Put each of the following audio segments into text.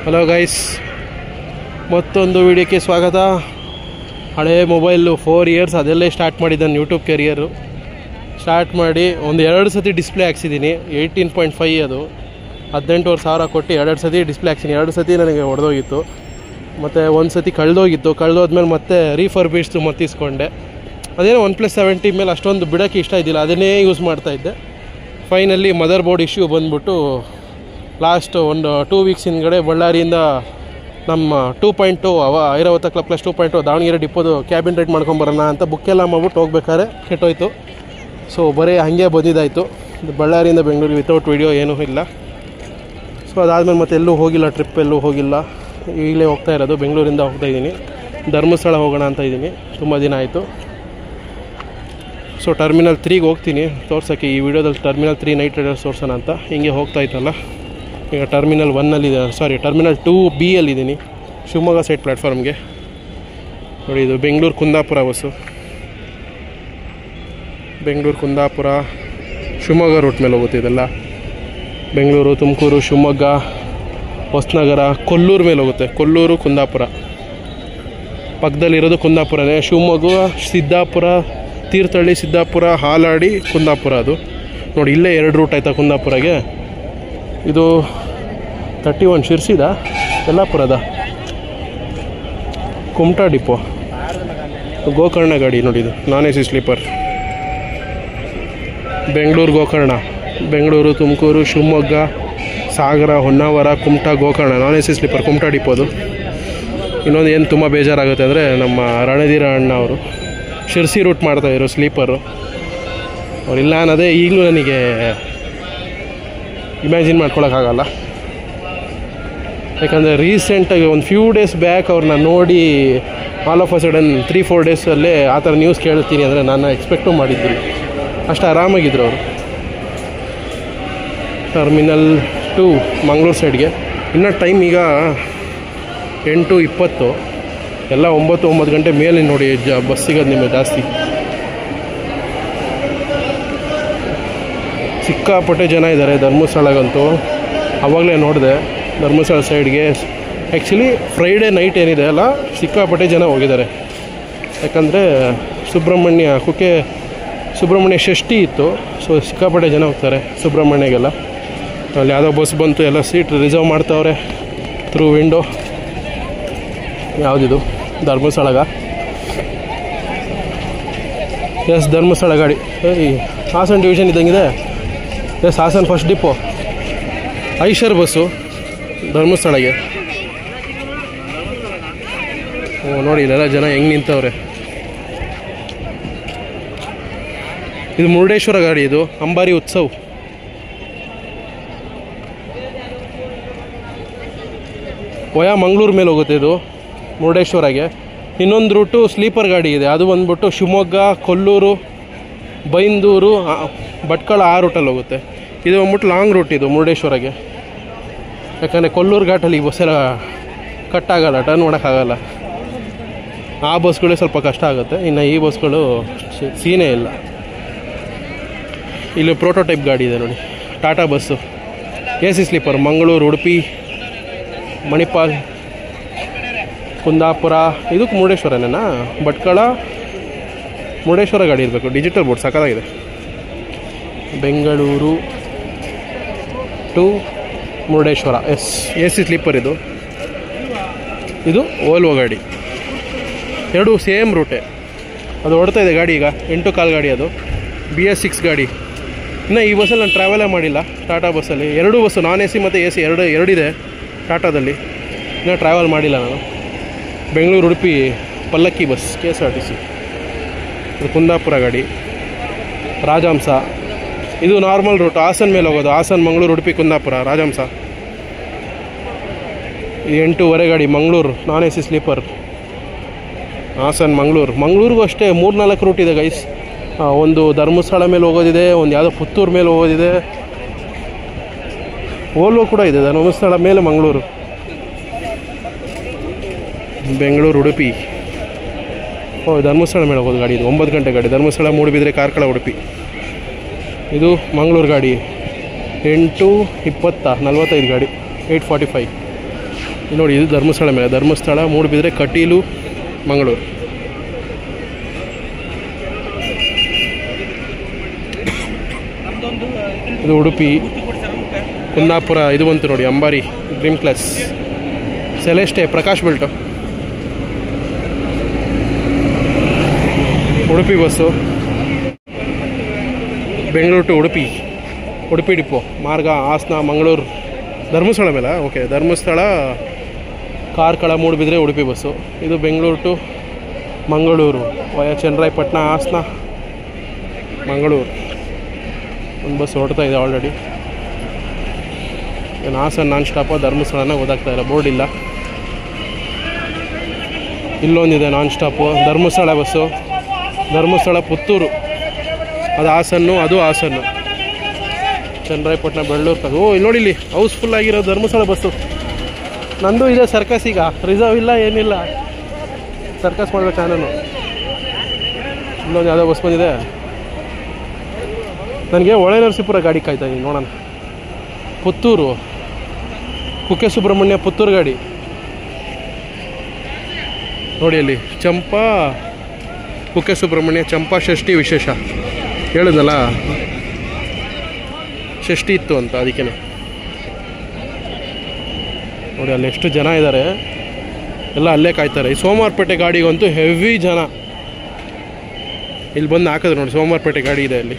Hello guys, ಮತ್ತೊಂದು ವಿಡಿಯೋಕ್ಕೆ ಸ್ವಾಗತ. ಹಳೆ ಮೊಬೈಲು 4 ಇಯರ್ಸ್ ಅದೆಲ್ಲೇ ಸ್ಟಾರ್ಟ್ ಮಾಡಿದ್ದಾನೆ ಯೂಟ್ಯೂಬ್ ಕೆರಿಯರು. ಸ್ಟಾರ್ಟ್ ಮಾಡಿ ಒಂದು 2 ಸತಿ ಡಿಸ್ಪ್ಲೇ ಹಾಕ್ಸಿದ್ದೀನಿ. 18.5 ಅದು 18,000 ಕೊಟ್ಟು 2 ಸತಿ ಡಿಸ್ಪ್ಲೇ ಹಾಕ್ಸಿದ್ದೀನಿ. 2 ಸತಿ ನನಗೆ ಹೊಡೆದೋಗಿತ್ತು, ಮತ್ತು ಒಂದು ಸತಿ ಕಳೆದೋದ್ಮೇಲೆ ಮತ್ತೆ ರೀಫರ್ಬಿಶ್ಡ್ ಮತ್ತೆ ಇಸ್ಕೊಂಡೆ. ಅದೇನೋ OnePlus 70 ಮೇಲೆ ಅಷ್ಟೊಂದು ಬಿಡೋಕ್ಕೆ ಇಷ್ಟ ಇದ್ದಿಲ್ಲ, ಅದನ್ನೇ ಯೂಸ್ ಮಾಡ್ತಾಯಿದ್ದೆ. ಫೈನಲಿ ಮದರ್ ಬೋರ್ಡ್ ಇಶ್ಯೂ ಬಂದ್ಬಿಟ್ಟು ಲಾಸ್ಟ್ ಒಂದು 2 ವೀಕ್ಸ್ ಹಿಂದ್ಗಡೆ ಬಳ್ಳಾರಿಯಿಂದ ನಮ್ಮ 2.0 ಐರಾವತ ಕ್ಲಬ್ ಪ್ಲಸ್ 2.0 ದಾವಣಗೆರೆ ಡಿಪ್ಪೋದು ಕ್ಯಾಬಿನ್ ರೈಡ್ ಮಾಡ್ಕೊಂಬರೋಣ ಅಂತ ಬುಕ್ಕೆಲ್ಲ ಮಾಡ್ಬಿಟ್ಟು ಹೋಗ್ಬೇಕಾದ್ರೆ ಕೆಟ್ಟೋಯ್ತು. ಸೊ ಬರೀ ಹಾಗೆ ಬಂದಿದ್ದಾಯಿತು. ಬಳ್ಳಾರಿಯಿಂದ ಬೆಂಗಳೂರಿಗೆ ವಿತೌಟ್ ವೀಡಿಯೋ ಏನೂ ಇಲ್ಲ. ಸೊ ಅದಾದಮೇಲೆ ಮತ್ತೆ ಎಲ್ಲೂ ಹೋಗಿಲ್ಲ, ಟ್ರಿಪ್ ಎಲ್ಲೂ ಹೋಗಿಲ್ಲ. ಈಗಲೇ ಹೋಗ್ತಾ ಇರೋದು, ಬೆಂಗಳೂರಿಂದ ಹೋಗ್ತಾಯಿದ್ದೀನಿ. ಧರ್ಮಸ್ಥಳ ಹೋಗೋಣ ಅಂತ ಇದ್ದೀನಿ, ತುಂಬ ದಿನ ಆಯಿತು. ಸೊ ಟರ್ಮಿನಲ್ 3ಗೆ ಹೋಗ್ತೀನಿ ತೋರ್ಸೋಕ್ಕೆ. ಈ ವಿಡಿಯೋದಲ್ಲಿ ಟರ್ಮಿನಲ್ 3 ನೈಟ್ ರೈಡರ್ಸ್ ತೋರ್ಸೋಣ ಅಂತ. ಹಿಂಗೆ ಹೋಗ್ತಾಯಿತ್ತಲ್ಲ, ಈಗ ಟರ್ಮಿನಲ್ 1 ಟರ್ಮಿನಲ್ 2B ಅಲ್ಲಿದ್ದೀನಿ, ಶಿವಮೊಗ್ಗ ಸೈಡ್ ಪ್ಲ್ಯಾಟ್ಫಾರ್ಮ್ಗೆ. ನೋಡಿ, ಇದು ಬೆಂಗಳೂರು ಕುಂದಾಪುರ ಬಸ್ಸು. ಬೆಂಗಳೂರು ಕುಂದಾಪುರ ಶಿವಮೊಗ್ಗ ರೂಟ್ ಮೇಲೆ ಹೋಗುತ್ತೆ ಇದೆಲ್ಲ. ಬೆಂಗಳೂರು, ತುಮಕೂರು, ಶಿವಮೊಗ್ಗ, ಹೊಸನಗರ, ಕೊಲ್ಲೂರು ಮೇಲೆ ಹೋಗುತ್ತೆ. ಕೊಲ್ಲೂರು, ಕುಂದಾಪುರ ಪಕ್ಕದಲ್ಲಿರೋದು ಕುಂದಾಪುರನೇ. ಶಿವಮೊಗ್ಗ, ಸಿದ್ದಾಪುರ, ತೀರ್ಥಹಳ್ಳಿ, ಸಿದ್ದಾಪುರ, ಹಾಲಾಡಿ, ಕುಂದಾಪುರ. ಅದು ನೋಡಿ, ಇಲ್ಲೇ 2 ರೂಟ್ ಆಯಿತಾ ಕುಂದಾಪುರಗೆ. ಇದು 31 ಶಿರ್ಸಿದ, ಯಲ್ಲಾಪುರದ, ಕುಮಟಾ ಡಿಪೋ, ಗೋಕರ್ಣ ಗಾಡಿ ನೋಡಿ. ಇದು ನಾನ್ AC ಸ್ಲೀಪರ್. ಬೆಂಗಳೂರು ಗೋಕರ್ಣ, ಬೆಂಗಳೂರು, ತುಮಕೂರು, ಶಿವಮೊಗ್ಗ, ಸಾಗರ, ಹೊನ್ನಾವರ, ಕುಮಟಾ, ಗೋಕರ್ಣ ನಾನ್ AC ಸ್ಲೀಪರ್, ಕುಮಟಾ ಡಿಪೋದು. ಇನ್ನೊಂದು ಏನು ತುಂಬ ಬೇಜಾರಾಗುತ್ತೆ ಅಂದರೆ, ನಮ್ಮ ರಣಧೀರ ಅಣ್ಣ ಅವರು ಶಿರ್ಸಿ ರೂಟ್ ಮಾಡ್ತಾಯಿದ್ರು ಸ್ಲೀಪರು. ಅವರಿಲ್ಲ ಅನ್ನೋದೇ ಈಗಲೂ ನನಗೆ ಇಮ್ಯಾಜಿನ್ ಮಾಡ್ಕೊಳಕ್ಕಾಗಲ್ಲ. ಯಾಕಂದರೆ ರೀಸೆಂಟಾಗಿ ಒಂದು ಫ್ಯೂ ಡೇಸ್ ಬ್ಯಾಕ್ ಅವ್ರನ್ನ ನೋಡಿ ಆಲ್ ಆಫ್ ಅ ಸಡನ್ 3-4 ಡೇಸಲ್ಲೇ ಆ ಥರ ನ್ಯೂಸ್ ಕೇಳ್ತೀನಿ ಅಂದರೆ ನಾನು ಎಕ್ಸ್ಪೆಕ್ಟು ಮಾಡಿದ್ದೀನಿ. ಅಷ್ಟು ಆರಾಮಾಗಿದ್ದರು ಅವರು. ಟರ್ಮಿನಲ್ 2 ಮಂಗಳೂರು ಸೈಡ್ಗೆ ಇನ್ನೂ ಟೈಮ್ ಈಗ 8:20. ಎಲ್ಲ 9 ಗಂಟೆ ಮೇಲೆ ನೋಡಿ ಬಸ್ ಸಿಗೋದು ನಿಮಗೆ ಜಾಸ್ತಿ. ಸಿಕ್ಕಾಪಟ್ಟೆ ಜನ ಇದ್ದಾರೆ ಧರ್ಮಸ್ಥಳಗಂತೂ. ಆವಾಗಲೇ ನೋಡಿದೆ ಧರ್ಮಸ್ಥಳ ಸೈಡ್ಗೆ. ಆ್ಯಕ್ಚುಲಿ ಫ್ರೈಡೇ ನೈಟ್ ಏನಿದೆ ಅಲ್ಲ, ಸಿಕ್ಕಾಪಟ್ಟೆ ಜನ ಹೋಗಿದ್ದಾರೆ. ಯಾಕಂದರೆ ಸುಬ್ರಹ್ಮಣ್ಯ ಷಷ್ಠಿ ಇತ್ತು. ಸೊ ಸಿಕ್ಕಾಪಟ್ಟೆ ಜನ ಹೋಗ್ತಾರೆ ಸುಬ್ರಹ್ಮಣ್ಯಗೆಲ್ಲ. ಅಲ್ಲಿ ಯಾವುದೋ ಬಸ್ ಬಂತು, ಎಲ್ಲ ಸೀಟ್ ರಿಸರ್ವ್ ಮಾಡ್ತಾವ್ರೆ ಥ್ರೂ ವಿಂಡೋ. ಯಾವುದಿದು? ಧರ್ಮಸ್ಥಳಗ? ಎಸ್, ಧರ್ಮಸ್ಥಳ ಗಾಡಿ. ಹಾಸನ ಡಿವಿಷನ್ ಇದ್ದಂಗಿದೆ. Yes, Hassan first depot. Eicher bus ಧರ್ಮಸ್ಥಳಗೆ. ನೋಡಿ, ಇಲ್ಲೆಲ್ಲ ಜನ ಹೆಂಗೆ ನಿಂತವ್ರೆ. ಇದು ಮುರುಡೇಶ್ವರ ಗಾಡಿ. ಇದು ಅಂಬಾರಿ ಉತ್ಸವ್. ವಯಾ ಮಂಗಳೂರು ಮೇಲೆ ಹೋಗುತ್ತೆ ಇದು ಮುರುಡೇಶ್ವರಗೆ. ಇನ್ನೊಂದು ರೂಟು ಸ್ಲೀಪರ್ ಗಾಡಿ ಇದೆ, ಅದು ಬಂದ್ಬಿಟ್ಟು ಶಿವಮೊಗ್ಗ, ಕೊಲ್ಲೂರು, ಬೈಂದೂರು, ಭಟ್ಕಳ ಆ ರೂಟಲ್ಲಿ ಹೋಗುತ್ತೆ. ಇದು ಬಂದ್ಬಿಟ್ಟು ಲಾಂಗ್ ರೂಟ್ ಇದು ಮುರುಡೇಶ್ವರಗೆ. ಯಾಕಂದರೆ ಕೊಲ್ಲೂರು ಘಾಟಲ್ಲಿ ಈ ಬಸ್ಸೆಲ್ಲ ಕಟ್ಟಾಗಲ್ಲ, ಟರ್ನ್ ಮಾಡೋಕ್ಕಾಗಲ್ಲ. ಆ ಬಸ್ಗಳೇ ಸ್ವಲ್ಪ ಕಷ್ಟ ಆಗುತ್ತೆ. ಇನ್ನು ಈ ಬಸ್ಗಳು ಸೀನೇ ಇಲ್ಲ. ಇಲ್ಲಿ ಪ್ರೋಟೋಟೈಪ್ ಗಾಡಿ ಇದೆ ನೋಡಿ, Tata bus AC sleeper. Mangaluru, Udupi, Manipal, Kundapura. ಇದಕ್ಕೆ ಮುರುಡೇಶ್ವರನೇನಾ? ಭಟ್ಕಳ, ಮುರುಡೇಶ್ವರ ಗಾಡಿ ಇರಬೇಕು. ಡಿಜಿಟಲ್ ಬೋರ್ಡ್ ಸಕ್ಕತ್ತಾಗಿದೆ. Bengaluru to Murudeshwar. Yes, AC sleeper ಇದು. ಇದು ಓಲ್ವೋ ಗಾಡಿ. 2 ಸೇಮ್ ರೂಟೇ. ಅದು ಓಡ್ತಾ ಇದೆ ಗಾಡಿ ಈಗ 8 ಗಾಡಿ. ಅದು BS6 ಗಾಡಿ. ಇನ್ನು ಈ ಬಸ್ಸಲ್ಲಿ ನಾನು ಟ್ರಾವೆಲೇ ಮಾಡಿಲ್ಲ. ಟಾಟಾ ಬಸ್ಸಲ್ಲಿ 2 ಬಸ್ಸು, ನಾನ್ AC ಮತ್ತು AC ಎರಡಿದೆ ಟಾಟಾದಲ್ಲಿ. ಇನ್ನೂ ಟ್ರಾವೆಲ್ ಮಾಡಿಲ್ಲ ನಾನು. ಬೆಂಗಳೂರು, ಉಡುಪಿ ಪಲ್ಲಕ್ಕಿ ಬಸ್, KSRTC. ಇದು ಕುಂದಾಪುರ ಗಾಡಿ. ರಾಜಹಂಸ. ಇದು ನಾರ್ಮಲ್ ರೂಟ್, ಹಾಸನ ಮೇಲೆ ಹೋಗೋದು. ಹಾಸನ, ಮಂಗಳೂರು, ಉಡುಪಿ, ಕುಂದಾಪುರ, ರಾಜಹಂಸ. ಇದು 8:30 ಗಾಡಿ ಮಂಗಳೂರು, ನಾನ್ AC ಸ್ಲೀಪರ್. ಹಾಸನ, ಮಂಗಳೂರಿಗೂ ಅಷ್ಟೇ 3-4 ರೂಟ್ ಇದೆ ಗೈಸ್. ಒಂದು ಧರ್ಮಸ್ಥಳ ಮೇಲೆ ಹೋಗೋದಿದೆ, ಒಂದು ಯಾವುದೋ ಪುತ್ತೂರು ಮೇಲೆ ಹೋಗೋದಿದೆ. ಓಲ್ವೋ ಕೂಡ ಇದೆ, ಧರ್ಮಸ್ಥಳ ಮೇಲೆ ಮಂಗಳೂರು. ಬೆಂಗಳೂರು, ಉಡುಪಿ. ಧರ್ಮಸ್ಥಳ ಮೇಲೆ ಹೋಗೋದು ಗಾಡಿ ಇದು. 9 ಗಂಟೆ ಗಾಡಿ. ಧರ್ಮಸ್ಥಳ, ಮೂಡುಬಿದ್ರೆ, ಕಾರ್ಕಳ, ಉಡುಪಿ. ಇದು ಮಂಗಳೂರು ಗಾಡಿ 8:20 45 ಗಾಡಿ 8:45. ನೋಡಿ ಇದು ಧರ್ಮಸ್ಥಳ ಮೇಲೆ, ಧರ್ಮಸ್ಥಳ, ಮೂಡುಬಿದ್ರೆ, ಕಟೀಲು, ಮಂಗಳೂರು. ಇದು ಉಡುಪಿ, ಕುಂದಾಪುರ. ಇದು ಬಂತು ನೋಡಿ Ambari, dream class, Celeste, Prakash belt. Udupi bus, Bengaluru to Udupi, Udupi depot ಮಾರ್ಗ, ಹಾಸನ, ಮಂಗಳೂರು, ಧರ್ಮಸ್ಥಳ ಮೇಲೆ. Okay, Dharmasthala, Karkala, Moodbidri, Udupi bus. ಇದು ಬೆಂಗಳೂರು ಟು ಮಂಗಳೂರು ವಯ ಚನ್ನರಾಯಪಟ್ಟಣ, ಹಾಸನ, ಮಂಗಳೂರು. ಒಂದು ಬಸ್ ಹೊರಡ್ತಾ ಇದೆ ಆಲ್ರೆಡಿ. ಏನು ಹಾಸನ ನಾನ್ ಸ್ಟಾಪು, ಧರ್ಮಸ್ಥಳನ ಓದಾಗ್ತಾ ಇಲ್ಲ, ಬೋರ್ಡ್ ಇಲ್ಲ. ಇಲ್ಲೊಂದಿದೆ ನಾನ್ ಸ್ಟಾಪು, ಧರ್ಮಸ್ಥಳ ಬಸ್ಸು, ಧರ್ಮಸ್ಥಳ ಪುತ್ತೂರು, ಅದು ಹಾಸನ್ನು, ಅದು ಹಾಸನ್ನು, ಚನ್ನರಾಯಪಟ್ಟಣ, ಬೆಳ್ಳೂರು. ಓ ಇಲ್ಲಿ ನೋಡಿ, ಇಲ್ಲಿ ಹೌಸ್ಫುಲ್ ಆಗಿರೋ ಧರ್ಮಸ್ಥಳ ಬಸ್ಸು. ನಂದು ಇದೆ ಸರ್ಕಸ್, ಈಗ ರಿಸರ್ವ್ ಇಲ್ಲ, ಏನಿಲ್ಲ, ಸರ್ಕಸ್ ಮಾಡಬೇಕು ನಾನು. ಇಲ್ಲೊಂದು ಯಾವುದೋ ಬಸ್ ಬಂದಿದೆ. ನನಗೆ ಹೊಳೆ ನರಸೀಪುರ ಗಾಡಿ ಕಾಯ್ತಾ ಇದ್ದೀನಿ, ನೋಡೋಣ. ಪುತ್ತೂರು, ಕುಕ್ಕೆ ಸುಬ್ರಹ್ಮಣ್ಯ, ಪುತ್ತೂರು ಗಾಡಿ ನೋಡಿ. ಅಲ್ಲಿ ಚಂಪಾ, ಕುಕ್ಕೆ ಸುಬ್ರಹ್ಮಣ್ಯ, ಚಂಪಾ, ಷಷ್ಠಿ ವಿಶೇಷ ಹೇಳಿದ್ನಲ್ಲ, ಷಷ್ಠಿ ಇತ್ತು ಅಂತ, ಅದಕ್ಕೆ ನೋಡಿ ಅಲ್ಲಿ ಎಷ್ಟು ಜನ ಇದ್ದಾರೆ, ಎಲ್ಲ ಅಲ್ಲೇ ಕಾಯ್ತಾರೆ. ಈ ಸೋಮವಾರಪೇಟೆ ಗಾಡಿಗಂತೂ ಹೆವಿ ಜನ. ಇಲ್ಲಿ ಬಂದು ಹಾಕಿದ್ರು ನೋಡಿ, ಸೋಮವಾರಪೇಟೆ ಗಾಡಿ ಇದೆ, ಅಲ್ಲಿ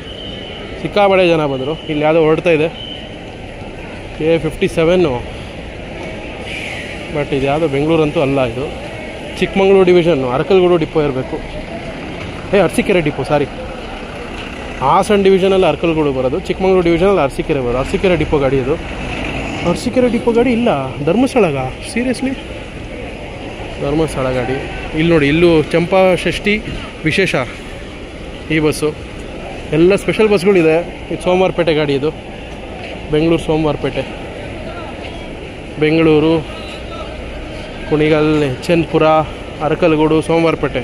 ಸಿಕ್ಕಾಬಳೆ ಜನ ಬಂದರು. ಇಲ್ಲಿ ಯಾವುದೋ ಹೊರಡ್ತಾ ಇದೆ A57, ಬಟ್ ಇದು ಯಾವುದೋ ಬೆಂಗಳೂರಂತೂ ಅಲ್ಲ, ಇದು ಚಿಕ್ಕಮಂಗ್ಳೂರು ಡಿವಿಷನ್ನು, ಅರಕಲಗೂಡು ಡಿಪೋ ಇರಬೇಕು. ಅರಸೀಕೆರೆ ಡಿಪೋ, ಸಾರಿ, ಹಾಸನ ಡಿವಿಷನಲ್ಲಿ ಅರಕಲಗೂಡು ಬರೋದು, ಚಿಕ್ಕಮಂಗ್ಳೂರು ಡಿವಿಷನಲ್ಲಿ ಅರಸೀಕೆರೆ ಬರೋದು. ಅರಸೀಕೆರೆ ಡಿಪೋ ಗಾಡಿ ಇದು. ಅರಸೀಕೆರೆ ಡಿಪೋ ಗಾಡಿ ಇಲ್ಲ, ಧರ್ಮಸ್ಥಳಗ, ಸೀರಿಯಸ್ಲಿ ಧರ್ಮಸ್ಥಳ ಗಾಡಿ. ಇಲ್ಲಿ ನೋಡಿ, ಇಲ್ಲೂ ಚಂಪಾ ಷಷ್ಠಿ ವಿಶೇಷ ಈ ಬಸ್ಸು. ಎಲ್ಲ ಸ್ಪೆಷಲ್ ಬಸ್ಗಳಿದೆ. ಇದು ಸೋಮವಾರಪೇಟೆ ಗಾಡಿ, ಇದು ಬೆಂಗಳೂರು ಸೋಮವಾರಪೇಟೆ, ಬೆಂಗಳೂರು, ಕುಣಿಗಲ್, ಎಚ್.ಎನ್.ಪುರ, ಅರಕಲಗೂಡು, ಸೋಮವಾರಪೇಟೆ.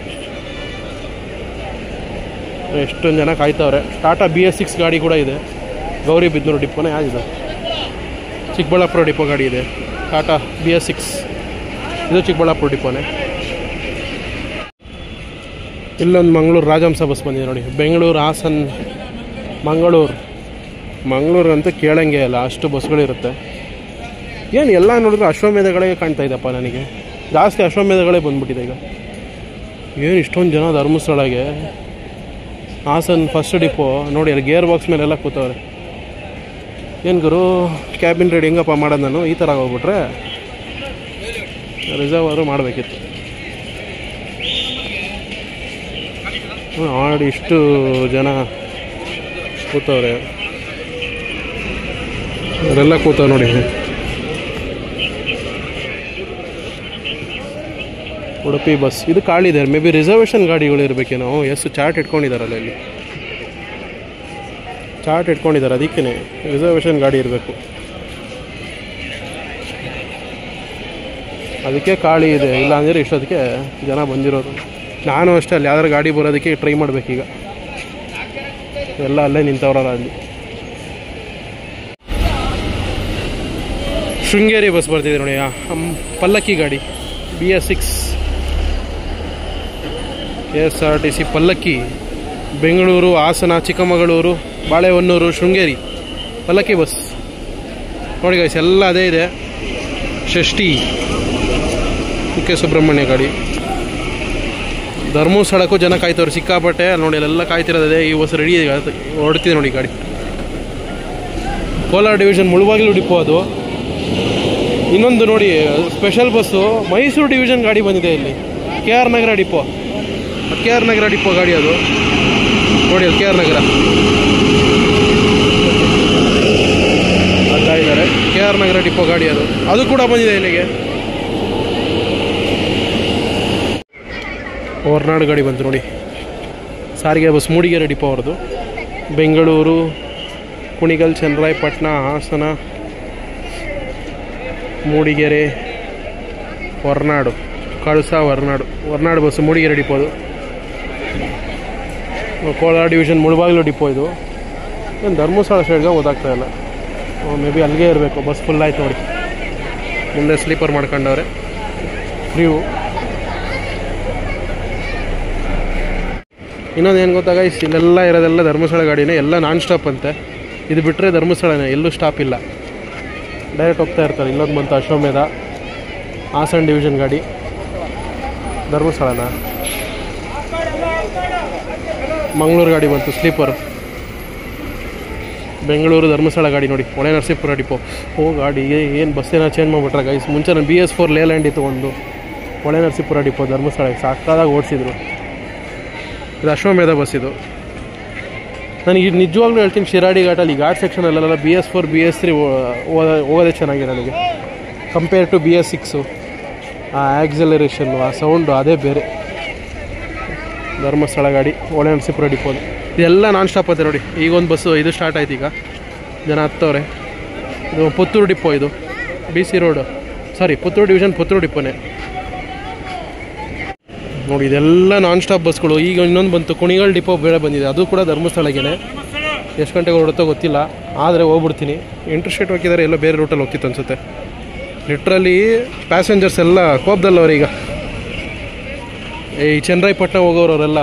ಎಷ್ಟೊಂದು ಜನ ಕಾಯ್ತವ್ರೆ. ಟಾಟಾ BS6 ಗಾಡಿ ಕೂಡ ಇದೆ. ಗೌರಿಬಿದನೂರು ಡಿಪೋನೇ ಯಾವ್ದಿದೆ, ಚಿಕ್ಕಬಳ್ಳಾಪುರ ಡಿಪೋ ಗಾಡಿ ಇದೆ. ಟಾಟಾ BS6, ಇದು ಚಿಕ್ಕಬಳ್ಳಾಪುರ ಡಿಪೋನೇ. ಇಲ್ಲೊಂದು ಮಂಗಳೂರು ರಾಜಹಂಸ ಬಸ್ ಬಂದಿದೆ ನೋಡಿ. ಬೆಂಗಳೂರು, ಹಾಸನ, ಮಂಗಳೂರು ಅಂತೂ ಕೇಳಂಗೆ ಇಲ್ಲ, ಅಷ್ಟು ಬಸ್ಗಳಿರುತ್ತೆ. ಏನು ಎಲ್ಲ ನೋಡಿದ್ರೆ ಅಶ್ವಮೇಧಗಳೇ ಕಾಣ್ತಾ ಇದೆಯಪ್ಪ ನನಗೆ. ಜಾಸ್ತಿ ಅಶ್ವಮೇಧಗಳೇ ಬಂದ್ಬಿಟ್ಟಿದೆ ಈಗ. ಏನು ಇಷ್ಟೊಂದು ಜನ ಧರ್ಮಸ್ಥಳಗೆ. ಹಾಸನ ಫಸ್ಟ್ ಡಿಪೋ ನೋಡಿ, ಅಲ್ಲಿ ಗೇರ್ ಬಾಕ್ಸ್ ಮೇಲೆಲ್ಲ ಕೂತವ್ರೆ. ಏನು ಗುರು, ಕ್ಯಾಬಿನ್ ರೆಡಿ ಹೆಂಗಪ್ಪ ಮಾಡೋದು ನಾನು? ಈ ಥರ ಹೋಗ್ಬಿಟ್ರೆ ರಿಸರ್ವರು ಮಾಡಬೇಕಿತ್ತು. ಆಲ್ರೆಡಿ ಇಷ್ಟು ಜನ ಕೂತವ್ರೆ, ಅವರೆಲ್ಲ ಕೂತವ್ರೆ ನೋಡಿ. ಉಡುಪಿ ಬಸ್ ಇದು ಕಾಳಿದೆ, ಮೇ ಬಿ ರಿಸರ್ವೇಷನ್ ಗಾಡಿಗಳು ಇರಬೇಕೇನೋ. ಎಷ್ಟು ಚಾರ್ಟ್ ಇಟ್ಕೊಂಡಿದ್ದಾರಲ್ಲ, ಇಲ್ಲಿ ಚಾರ್ಟ್ ಇಟ್ಕೊಂಡಿದ್ದಾರೆ, ಅದಕ್ಕೇ ರಿಸರ್ವೇಷನ್ ಗಾಡಿ ಇರಬೇಕು. ಅದಕ್ಕೆ ಖಾಲಿ ಇದೆ, ಇಲ್ಲ ಅಂದರೆ ಇಷ್ಟೊತ್ತಿಗೆ ಜನ ಬಂದಿರೋದು. ನಾನು ಅಷ್ಟೇ, ಅಲ್ಲಿ ಯಾವ್ದಾರು ಗಾಡಿ ಬರೋದಕ್ಕೆ ಟ್ರೈ ಮಾಡಬೇಕೀಗ. ಎಲ್ಲ ಅಲ್ಲೇ ನಿಂತವ್ರಲ್ಲ ಅಲ್ಲಿ. ಶೃಂಗೇರಿ ಬಸ್ ಬರ್ತಿದೆ ನೋಡಿ, ಪಲ್ಲಕ್ಕಿ ಗಾಡಿ BS6 KSRTC ಪಲ್ಲಕ್ಕಿ. ಬೆಂಗಳೂರು, ಹಾಸನ, ಚಿಕ್ಕಮಗಳೂರು, ಬಾಳೆಹೊನ್ನೂರು, ಶೃಂಗೇರಿ ಪಲ್ಲಕ್ಕಿ ಬಸ್ ನೋಡಿ ಗೈಸ್, ಎಲ್ಲ ಅದೇ ಇದೆ. ಷಷ್ಠಿ, ಕುಕ್ಕೆ ಸುಬ್ರಹ್ಮಣ್ಯ ಗಾಡಿ. ಧರ್ಮಸ್ಥಳಕ್ಕೂ ಜನ ಕಾಯ್ತವ್ರು ಸಿಕ್ಕಾಪಟ್ಟೆ ನೋಡಿ, ಅಲ್ಲೆಲ್ಲ ಕಾಯ್ತಿರೋದೇ. ಈ ಬಸ್ ರೆಡಿ ಹೊರಡ್ತಿದೆ ನೋಡಿ ಗಾಡಿ. ಕೋಲಾರ ಡಿವಿಷನ್ ಮುಳುಬಾಗಿಲು ಡಿಪೋ ಅದು. ಇನ್ನೊಂದು ನೋಡಿ ಸ್ಪೆಷಲ್ ಬಸ್ಸು, ಮೈಸೂರು ಡಿವಿಷನ್ ಗಾಡಿ ಬಂದಿದೆ ಇಲ್ಲಿ, KR ನಗರ ಡಿಪೋ. KR ನಗರ ಡಿಪೋ ಗಾಡಿ ಅದು ನೋಡಿ, ಅದು KR ನಗರ ಅಡ್ಡ ಇದ್ದಾರೆ. KR ನಗರ ಡಿಪೋ ಗಾಡಿ ಅದು ಕೂಡ ಬಂದಿದೆ ಇಲ್ಲಿಗೆ. ಹೊರನಾಡು ಗಾಡಿ ಬಂತು ನೋಡಿ, ಸಾರಿಗೆ ಬಸ್, ಮೂಡಿಗೆರೆ ಡಿಪೋ ಅವ್ರದ್ದು. ಬೆಂಗಳೂರು, ಕುಣಿಗಲ್, ಚನ್ನರಾಯಪಟ್ಟಣ, ಹಾಸನ, ಮೂಡಿಗೆರೆ, ಹೊರನಾಡು, ಕಳಸ, ಹೊರನಾಡು ಬಸ್ಸು ಮೂಡಿಗೆರೆ ಡಿಪೋ ಅದು. ಕೋಲಾರ ಡಿವಿಷನ್ ಮುಳುಬಾಗಿಲು ಡಿಪೋ ಇದು. ಏನು ಧರ್ಮಸ್ಥಳ ಸೈಡ್ಗೆ ಓದಾಗ್ತಾ ಇಲ್ಲ, ಮೇ ಬಿ ಅಲ್ಲಿಗೆ ಇರಬೇಕು. ಬಸ್ ಫುಲ್ ಆಯ್ತು ನೋಡಿ. ಮುಂದೆ ಸ್ಲೀಪರ್ ಮಾಡ್ಕೊಂಡವ್ರೆ ನೀವು. ಇನ್ನೊಂದು ಏನು ಗೊತ್ತಾಗ ಇಲ್ಲೆಲ್ಲ ಇರೋದೆಲ್ಲ ಧರ್ಮಸ್ಥಳ ಗಾಡಿನೇ, ಎಲ್ಲ ನಾನ್ ಸ್ಟಾಪ್ ಅಂತೆ. ಇದು ಬಿಟ್ಟರೆ ಧರ್ಮಸ್ಥಳನೇ, ಎಲ್ಲೂ ಸ್ಟಾಪ್ ಇಲ್ಲ, ಡೈರೆಕ್ಟ್ ಹೋಗ್ತಾ ಇರ್ತಾರೆ. ಇಲ್ಲೊಂದು ಬಂತು ಅಶ್ವಮೇಧ ಹಾಸನ್ ಡಿವಿಷನ್ ಗಾಡಿ, ಧರ್ಮಸ್ಥಳನ. ಮಂಗಳೂರು ಗಾಡಿ ಬಂತು ಸ್ಲೀಪರು, ಬೆಂಗಳೂರು ಧರ್ಮಸ್ಥಳ ಗಾಡಿ ನೋಡಿ, ಹೊಳೆ ನರಸೀಪುರ ಡಿಪೋ. ಗಾಡಿಗೆ ಏನು ಬಸ್ಸೇನ ಚೇಂಜ್ ಮಾಡಿಬಿಟ್ರೆ ಗೈಸ್. ಮುಂಚೆ ನಾನು BS4 ಲೇಲ್ಯಾಂಡ್ ಇತ್ತು ಒಂದು, ಹೊಳೆ ನರಸೀಪುರ ಡಿಪೋ ಧರ್ಮಸ್ಥಳಕ್ಕೆ ಸಾಕಾದಾಗ ಓಡಿಸಿದ್ರು. ಇದು ಅಶ್ವಮೇಧ ಬಸ್ ಇದು. ನನಗೆ ಇದು ನಿಜವಾಗ್ಲೂ ಹೇಳ್ತೀನಿ, ಶಿರಾಡಿ ಘಾಟಲ್ಲಿ ಘಾಟ್ ಸೆಕ್ಷನಲ್ಲೆಲ್ಲ BS4 BS3 ಹೋಗೋದೇ ಚೆನ್ನಾಗಿದೆ ನನಗೆ, ಕಂಪೇರ್ ಟು BS6. ಆ ಆಕ್ಸಲರೇಷನ್ನು, ಆ ಸೌಂಡು ಅದೇ ಬೇರೆ. ಧರ್ಮಸ್ಥಳ ಗಾಡಿ, ಹೊಳೆ ನರಸೀಪುರ ಡಿಪೋ ಇದೆಲ್ಲ ನಾನ್ ಸ್ಟಾಪ್ ಅಂತೆ ನೋಡಿ. ಈಗೊಂದು ಬಸ್ಸು ಇದು ಸ್ಟಾರ್ಟ್ ಆಯ್ತು, ಈಗ ಜನ ಹತ್ತವ್ರೆ. ಇದು ಪುತ್ತೂರು ಡಿಪೋ, ಇದು BC ರೋಡು, ಸಾರಿ ಪುತ್ತೂರು ಡಿವಿಷನ್ ಪುತ್ತೂರು ಡಿಪೋನೇ ನೋಡಿ. ಇದೆಲ್ಲ ನಾನ್ ಸ್ಟಾಪ್ ಬಸ್ಗಳು. ಈಗ ಇನ್ನೊಂದು ಬಂತು ಕುಣಿಗಲ್ ಡಿಪೋ ಬೇರೆ ಬಂದಿದೆ, ಅದು ಕೂಡ ಧರ್ಮಸ್ಥಳಗೇನೆ. ಎಷ್ಟು ಗಂಟೆಗೆ ಹೊರಡುತ್ತೋ ಗೊತ್ತಿಲ್ಲ, ಆದರೆ ಹೋಗ್ಬಿಡ್ತೀನಿ. ಇಂಟರ್ಸ್ಟೇಟ್ ಹೋಗಿದ್ದಾರೆ, ಎಲ್ಲೋ ಬೇರೆ ರೂಟಲ್ಲಿ ಹೋಗ್ತಿತ್ತು ಅನಿಸುತ್ತೆ. ಲಿಟ್ರಲಿ ಪ್ಯಾಸೆಂಜರ್ಸ್ ಎಲ್ಲ ಕೋಪದಲ್ಲವ್ರೆ ಈಗ. ಈ ಚನ್ನರಾಯಪಟ್ಟಣ ಹೋಗೋರವರೆಲ್ಲ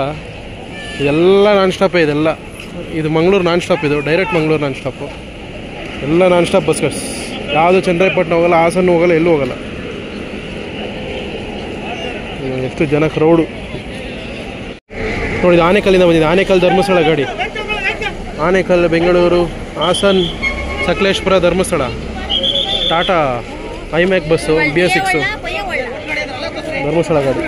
ಇದೆಲ್ಲ ನಾನ್ ಸ್ಟಾಪೇ. ಇದೆಲ್ಲ ಇದು ಮಂಗಳೂರು ನಾನ್ ಸ್ಟಾಪ್, ಇದು ಡೈರೆಕ್ಟ್ ಮಂಗಳೂರು ನಾನ್ ಸ್ಟಾಪು. ಎಲ್ಲ ನಾನ್ ಸ್ಟಾಪ್ ಬಸ್ಗಳು, ಯಾವುದು ಚನ್ನರಾಯಪಟ್ಟಣ ಹೋಗಲ್ಲ, ಹಾಸನ ಹೋಗಲ್ಲ, ಎಲ್ಲೂ ಹೋಗಲ್ಲ. ಎಷ್ಟು ಜನ ಕ್ರೌಡು ನೋಡಿ. ಆನೇಕಲ್ಲಿಂದ ಬಂದಿದೆ, ಆನೇಕಲ್ ಧರ್ಮಸ್ಥಳ ಗಾಡಿ. ಆನೇಕಲ್ ಬೆಂಗಳೂರು ಹಾಸನ್ ಸಕಲೇಶ್ಪುರ ಧರ್ಮಸ್ಥಳ ಟಾಟಾ ಐಮ್ಯಾಕ್ ಬಸ್ಸು BS6 ಧರ್ಮಸ್ಥಳ ಗಾಡಿ.